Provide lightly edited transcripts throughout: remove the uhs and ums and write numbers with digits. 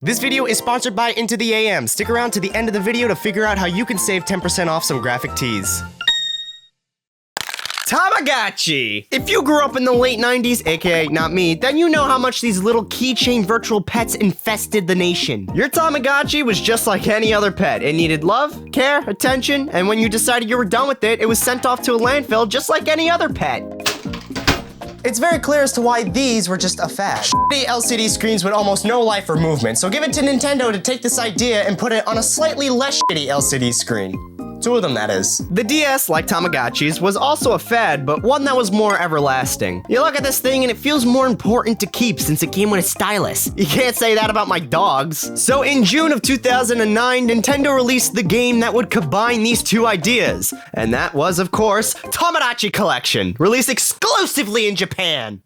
This video is sponsored by Into the AM. Stick around to the end of the video to figure out how you can save 10% off some graphic tees. Tamagotchi! If you grew up in the late 90s, aka not me, then you know how much these little keychain virtual pets infested the nation. Your Tamagotchi was just like any other pet. It needed love, care, attention, and when you decided you were done with it, it was sent off to a landfill just like any other pet. It's very clear as to why these were just a fad. Shitty LCD screens with almost no life or movement, so give it to Nintendo to take this idea and put it on a slightly less shitty LCD screen. Two of them, that is. The DS, like Tamagotchis, was also a fad, but one that was more everlasting. You look at this thing and it feels more important to keep since it came with a stylus. You can't say that about my dogs. So in June of 2009, Nintendo released the game that would combine these two ideas. And that was, of course, Tomodachi Collection, released exclusively in Japan.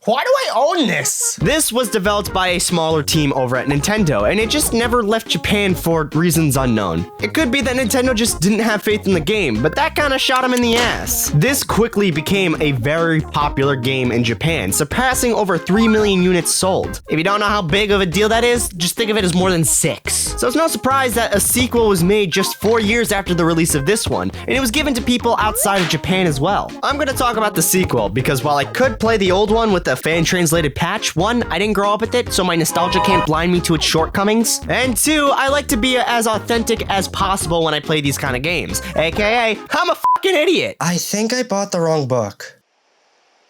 Why do I own this? This was developed by a smaller team over at Nintendo, and it just never left Japan for reasons unknown. It could be that Nintendo just didn't have faith in the game, but that kinda shot them in the ass. This quickly became a very popular game in Japan, surpassing over 3 million units sold. If you don't know how big of a deal that is, just think of it as more than 6. So it's no surprise that a sequel was made just 4 years after the release of this one, and it was given to people outside of Japan as well. I'm gonna talk about the sequel, because while I could play the old one with the fan-translated patch, 1, I didn't grow up with it, so my nostalgia can't blind me to its shortcomings, and 2, I like to be as authentic as possible when I play these kind of games, aka, I'm a fucking idiot! I think I bought the wrong book.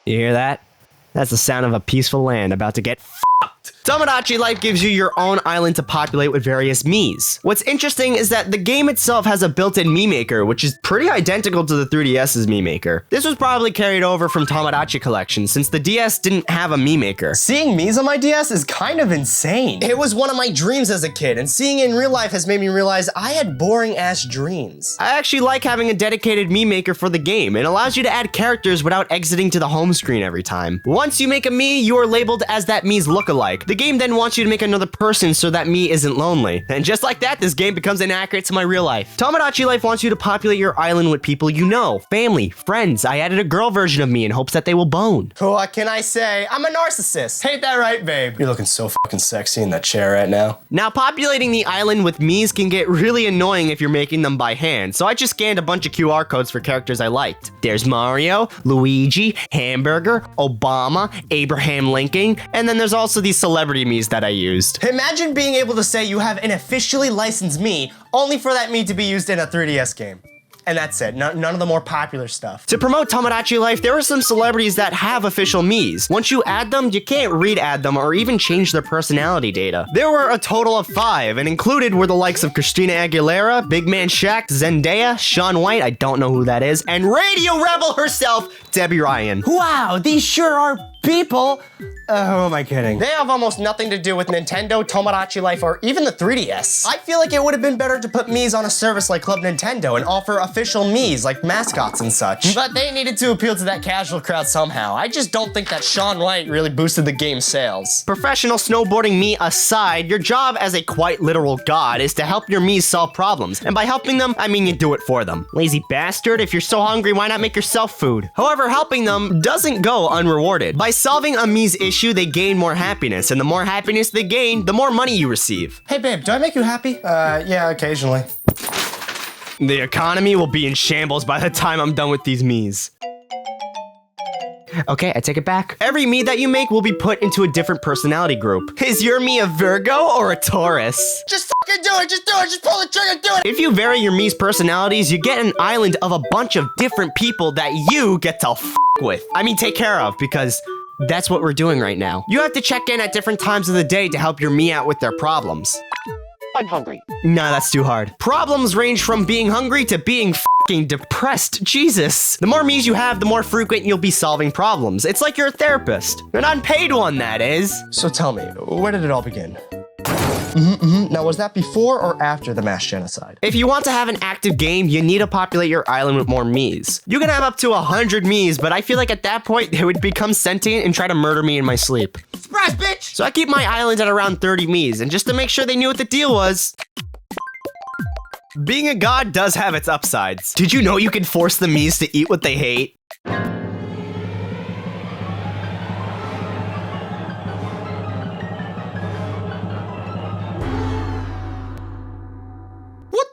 You hear that? That's the sound of a peaceful land about to get fucked. Tomodachi Life gives you your own island to populate with various Miis. What's interesting is that the game itself has a built-in Mii Maker, which is pretty identical to the 3DS's Mii Maker. This was probably carried over from Tomodachi Collection, since the DS didn't have a Mii Maker. Seeing Miis on my DS is kind of insane. It was one of my dreams as a kid, and seeing it in real life has made me realize I had boring-ass dreams. I actually like having a dedicated Mii Maker for the game. It allows you to add characters without exiting to the home screen every time. Once you make a Mii, you are labeled as that Mii's lookalike. The game then wants you to make another person so that Mii isn't lonely. And just like that, this game becomes inaccurate to my real life. Tomodachi Life wants you to populate your island with people you know, family, friends. I added a girl version of me in hopes that they will bone. What can I say? I'm a narcissist. Ain't that right, babe? You're looking so fucking sexy in that chair right now. Now, populating the island with Miis can get really annoying if you're making them by hand, so I just scanned a bunch of QR codes for characters I liked. There's Mario, Luigi, Hamburger, Obama, Abraham Lincoln, and then there's also these celebrity Miis that I used. Imagine being able to say you have an officially licensed Mii, only for that Mii to be used in a 3DS game. And that's it, none of the more popular stuff. To promote Tomodachi Life, there are some celebrities that have official Miis. Once you add them, you can't read-add them or even change their personality data. There were a total of 5, and included were the likes of Christina Aguilera, Big Man Shaq, Zendaya, Shaun White, I don't know who that is, and Radio Rebel herself, Debbie Ryan. Wow, these sure are people. Who am I kidding? They have almost nothing to do with Nintendo, Tomodachi Life, or even the 3DS. I feel like it would have been better to put Miis on a service like Club Nintendo and offer official Miis like mascots and such. But they needed to appeal to that casual crowd somehow. I just don't think that Shaun White really boosted the game's sales. Professional snowboarding Mii aside, your job as a quite literal god is to help your Miis solve problems. And by helping them, I mean you do it for them. Lazy bastard, if you're so hungry, why not make yourself food? However, helping them doesn't go unrewarded. By solving a Mii's issue, they gain more happiness, and the more happiness they gain, the more money you receive. Hey babe, do I make you happy? Yeah, occasionally. The economy will be in shambles by the time I'm done with these Miis. Okay, I take it back. Every Mii that you make will be put into a different personality group. Is your Mii a Virgo or a Taurus? Just fucking do it, just pull the trigger, do it! If you vary your Mii's personalities, you get an island of a bunch of different people that you get to f with. I mean, take care of, because that's what we're doing right now. You have to check in at different times of the day to help your Mii out with their problems. I'm hungry. Nah, that's too hard. Problems range from being hungry to being f***ing depressed. Jesus. The more Miis you have, the more frequent you'll be solving problems. It's like you're a therapist. An unpaid one, that is. So tell me, where did it all begin? Now, was that before or after the mass genocide? If you want to have an active game, you need to populate your island with more Miis. You can have up to 100 Miis, but I feel like at that point, they would become sentient and try to murder me in my sleep. Surprise, bitch! So I keep my island at around 30 Miis, and just to make sure they knew what the deal was, being a god does have its upsides. Did you know you can force the Miis to eat what they hate?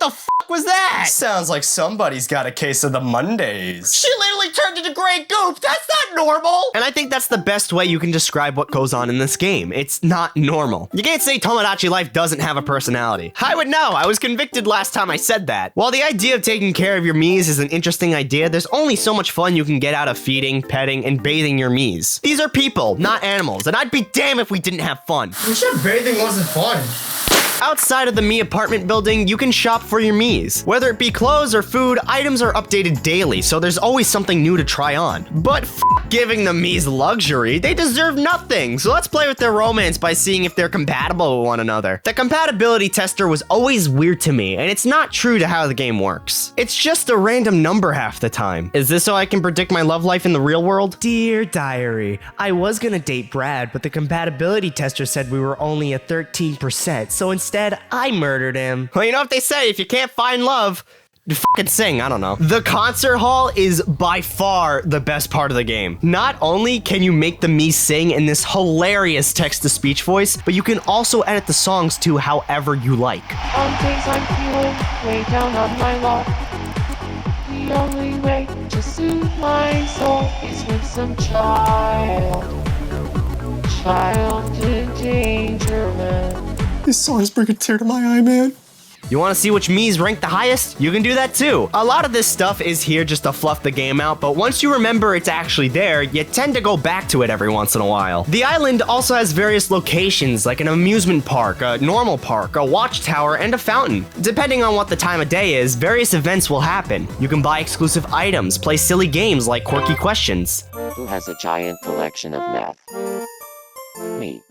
the fuck was that? Sounds like somebody's got a case of the Mondays. She literally turned into gray goop. That's not normal. And I think that's the best way you can describe what goes on in this game. It's not normal. You can't say Tomodachi Life doesn't have a personality. I would know. I was convicted last time I said that. While the idea of taking care of your Miis is an interesting idea, there's only so much fun you can get out of feeding, petting, and bathing your Miis. These are people, not animals, and I'd be damned if we didn't have fun. You said bathing wasn't fun. Outside of the Mii apartment building, you can shop for your Miis. Whether it be clothes or food, items are updated daily, so there's always something new to try on. But f giving the Miis luxury, they deserve nothing, so let's play with their romance by seeing if they're compatible with one another. The compatibility tester was always weird to me, and it's not true to how the game works. It's just a random number half the time. Is this so I can predict my love life in the real world? Dear diary, I was gonna date Brad, but the compatibility tester said we were only at 13%, so instead, I murdered him. Well, you know what they say, if you can't find love, fucking sing, I don't know. The concert hall is by far the best part of the game. Not only can you make the Miis sing in this hilarious text-to-speech voice, but you can also edit the songs to however you like. On days I'm feeling way down on my luck, the only way to soothe my soul is with some child endangerment. These songs bring a tear to my eye, man. You want to see which Miis rank the highest? You can do that too. A lot of this stuff is here just to fluff the game out, but once you remember it's actually there, you tend to go back to it every once in a while. The island also has various locations, like an amusement park, a normal park, a watchtower, and a fountain. Depending on what the time of day is, various events will happen. You can buy exclusive items, play silly games like quirky questions. Who has a giant collection of meth? Me.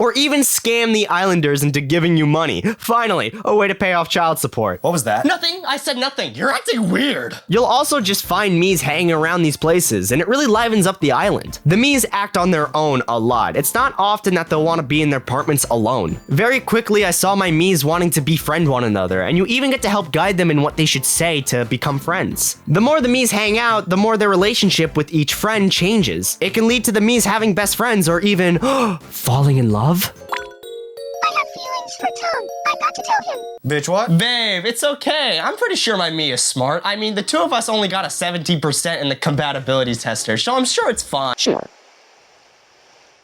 Or even scam the islanders into giving you money. Finally, a way to pay off child support. What was that? Nothing. I said nothing. You're acting weird. You'll also just find Miis hanging around these places, and it really livens up the island. The Miis act on their own a lot. It's not often that they'll want to be in their apartments alone. Very quickly, I saw my Miis wanting to befriend one another, and you even get to help guide them in what they should say to become friends. The more the Miis hang out, the more their relationship with each friend changes. It can lead to the Miis having best friends or even falling in love. I have feelings for Tom. I've got to tell him. Bitch, what? Babe, it's okay. I'm pretty sure my Mii is smart. I mean, the two of us only got a 17% in the compatibility tester, so I'm sure it's fine. Sure.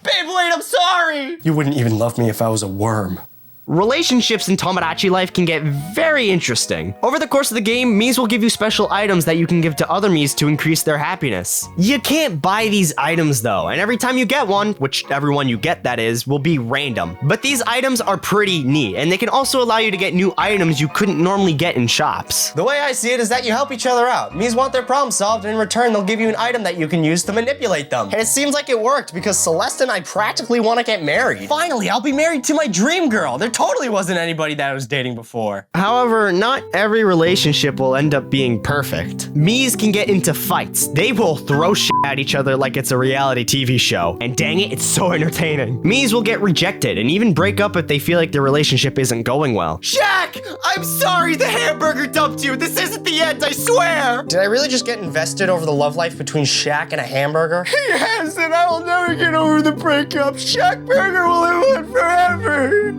Babe, wait, I'm sorry. You wouldn't even love me if I was a worm. Relationships in Tomodachi Life can get very interesting. Over the course of the game, Miis will give you special items that you can give to other Miis to increase their happiness. You can't buy these items though, and every time you get one, which everyone you get that is, will be random. But these items are pretty neat, and they can also allow you to get new items you couldn't normally get in shops. The way I see it is that you help each other out. Miis want their problem solved, and in return, they'll give you an item that you can use to manipulate them. And it seems like it worked because Celeste and I practically want to get married. Finally, I'll be married to my dream girl. There totally wasn't anybody that I was dating before. However, not every relationship will end up being perfect. Miis can get into fights. They will throw shit at each other like it's a reality TV show. And dang it, it's so entertaining. Miis will get rejected and even break up if they feel like their relationship isn't going well. Shaq! I'm sorry the hamburger dumped you. This isn't the end, I swear! Did I really just get invested over the love life between Shaq and a hamburger? Yes, and I will never get over the breakup. Shaq Burger will live on forever.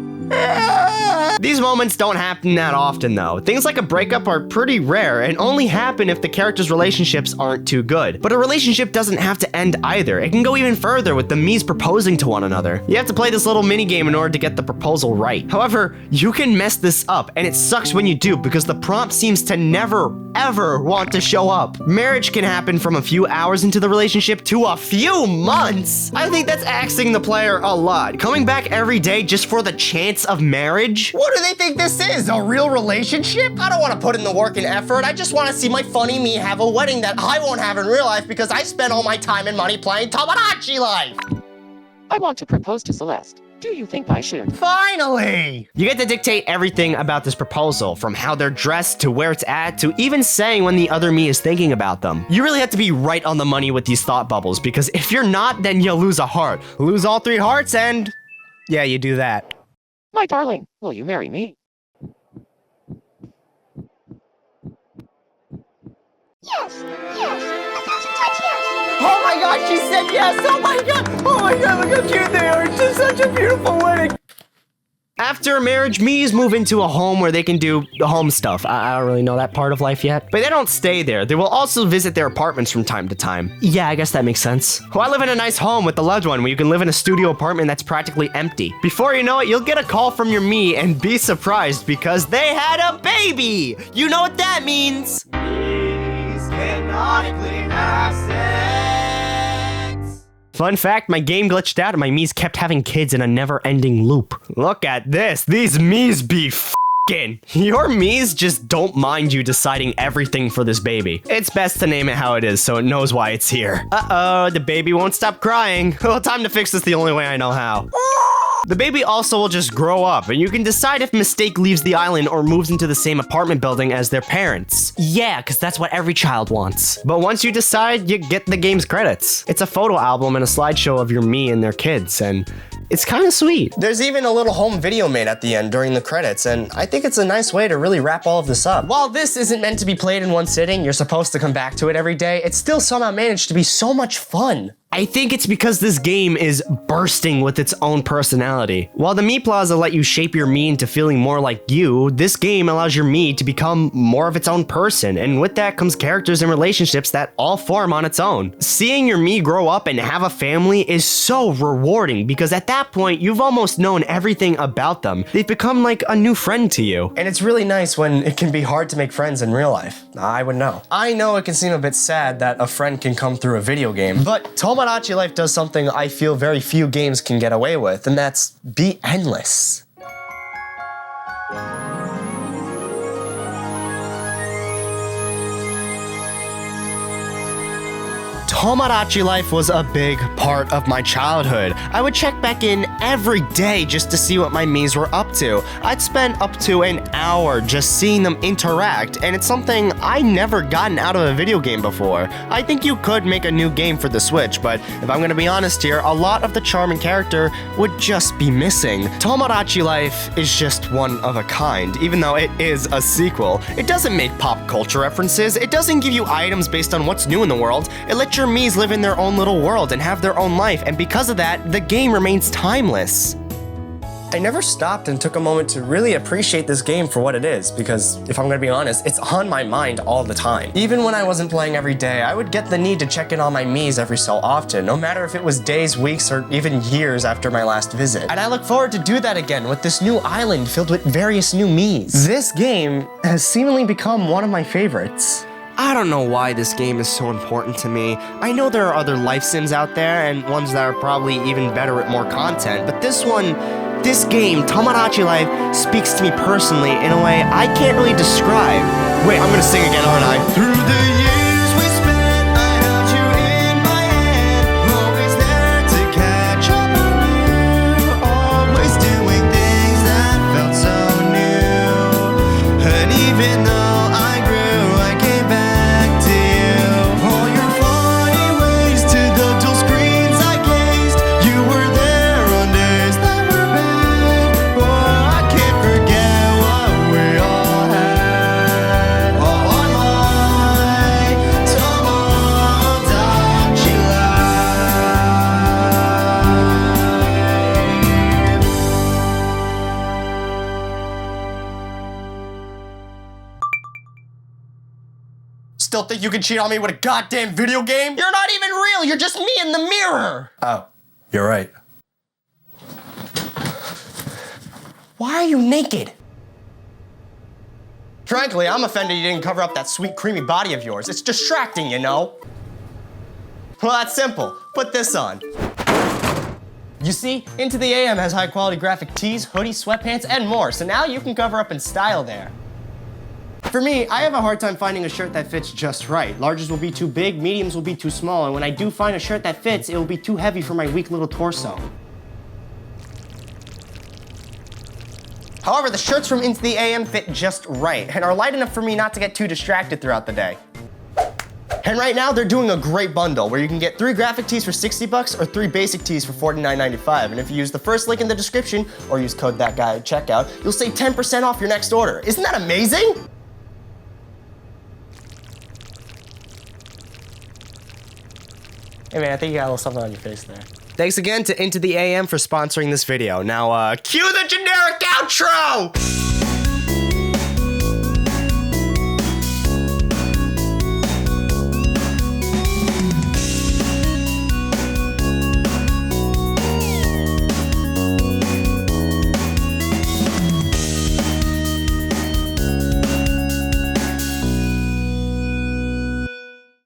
These moments don't happen that often though. Things like a breakup are pretty rare and only happen if the characters' relationships aren't too good. But a relationship doesn't have to end either. It can go even further with the Miis proposing to one another. You have to play this little mini game in order to get the proposal right. However, you can mess this up and it sucks when you do because the prompt seems to never ever want to show up. Marriage can happen from a few hours into the relationship to a few months. I think that's axing the player a lot. Coming back every day just for the chance of marriage? What do they think this is? A real relationship? I don't want to put in the work and effort. I just want to see my funny me have a wedding that I won't have in real life because I spent all my time and money playing Tomodachi Life. I want to propose to Celeste. Do you think I should? Finally! You get to dictate everything about this proposal, from how they're dressed to where it's at to even saying when the other Mii is thinking about them. You really have to be right on the money with these thought bubbles because if you're not, then you'll lose a heart. Lose all 3 hearts and yeah, you do that. My darling, will you marry me? Yes, 1,000 times yes. Oh my god, she said yes! Oh my god, look how cute they are! It's just such a beautiful wedding! After marriage, Miis move into a home where they can do the home stuff. I don't really know that part of life yet. But they don't stay there. They will also visit their apartments from time to time. Yeah, I guess that makes sense. Well, I live in a nice home with the loved one where you can live in a studio apartment that's practically empty. Before you know it, you'll get a call from your Mii and be surprised because they had a baby! You know what that means! Miis canonically have sex. Fun fact, my game glitched out and my Miis kept having kids in a never-ending loop. Look at this, these Miis be f***ing. Your Miis just don't mind you deciding everything for this baby. It's best to name it how it is so it knows why it's here. Uh-oh, the baby won't stop crying. Well, time to fix this the only way I know how. The baby also will just grow up, and you can decide if Mistake leaves the island or moves into the same apartment building as their parents. Yeah, because that's what every child wants. But once you decide, you get the game's credits. It's a photo album and a slideshow of your Mii and their kids, and it's kind of sweet. There's even a little home video made at the end during the credits, and I think it's a nice way to really wrap all of this up. While this isn't meant to be played in one sitting, you're supposed to come back to it every day, it still somehow managed to be so much fun. I think it's because this game is bursting with its own personality. While the Mii Plaza let you shape your Mii into feeling more like you, this game allows your Mii to become more of its own person, and with that comes characters and relationships that all form on its own. Seeing your Mii grow up and have a family is so rewarding because at that point, you've almost known everything about them. They've become like a new friend to you. And it's really nice when it can be hard to make friends in real life. I would know. I know it can seem a bit sad that a friend can come through a video game, but Tomodachi Life does something I feel very few games can get away with, and that's be endless. Tomodachi Life was a big part of my childhood. I would check back in every day just to see what my Miis were up to. I'd spend up to an hour just seeing them interact, and it's something I never gotten out of a video game before. I think you could make a new game for the Switch, but if I'm gonna be honest here, a lot of the charm and character would just be missing. Tomodachi Life is just one of a kind, even though it is a sequel. It doesn't make pop culture references, it doesn't give you items based on what's new in the world, it lets your Miis live in their own little world and have their own life, and because of that, the game remains timeless. I never stopped and took a moment to really appreciate this game for what it is, because if I'm gonna be honest, it's on my mind all the time. Even when I wasn't playing every day, I would get the need to check in on my Miis every so often, no matter if it was days, weeks, or even years after my last visit. And I look forward to do that again with this new island filled with various new Miis. This game has seemingly become one of my favorites. I don't know why this game is so important to me. I know there are other life sims out there and ones that are probably even better with more content, but this game, Tomodachi Life, speaks to me personally in a way I can't really describe. Wait, I'm gonna sing again, aren't I? Through the years we spent, I held you in my hand, always there to catch up on you, always doing things that felt so new, and even though Still think you can cheat on me with a goddamn video game? You're not even real, you're just me in the mirror! Oh, you're right. Why are you naked? Frankly, I'm offended you didn't cover up that sweet, creamy body of yours. It's distracting, you know? Well, that's simple. Put this on. You see, Into the AM has high-quality graphic tees, hoodies, sweatpants, and more, so now you can cover up in style there. For me, I have a hard time finding a shirt that fits just right. Larges will be too big, mediums will be too small, and when I do find a shirt that fits, it will be too heavy for my weak little torso. However, the shirts from Into the AM fit just right, and are light enough for me not to get too distracted throughout the day. And right now, they're doing a great bundle where you can get 3 graphic tees for $60 or 3 basic tees for $49.95. And if you use the first link in the description or use code THATGUY at checkout, you'll save 10% off your next order. Isn't that amazing? Hey man, I think you got a little something on your face there. Thanks again to Into the AM for sponsoring this video. Now, cue the generic outro!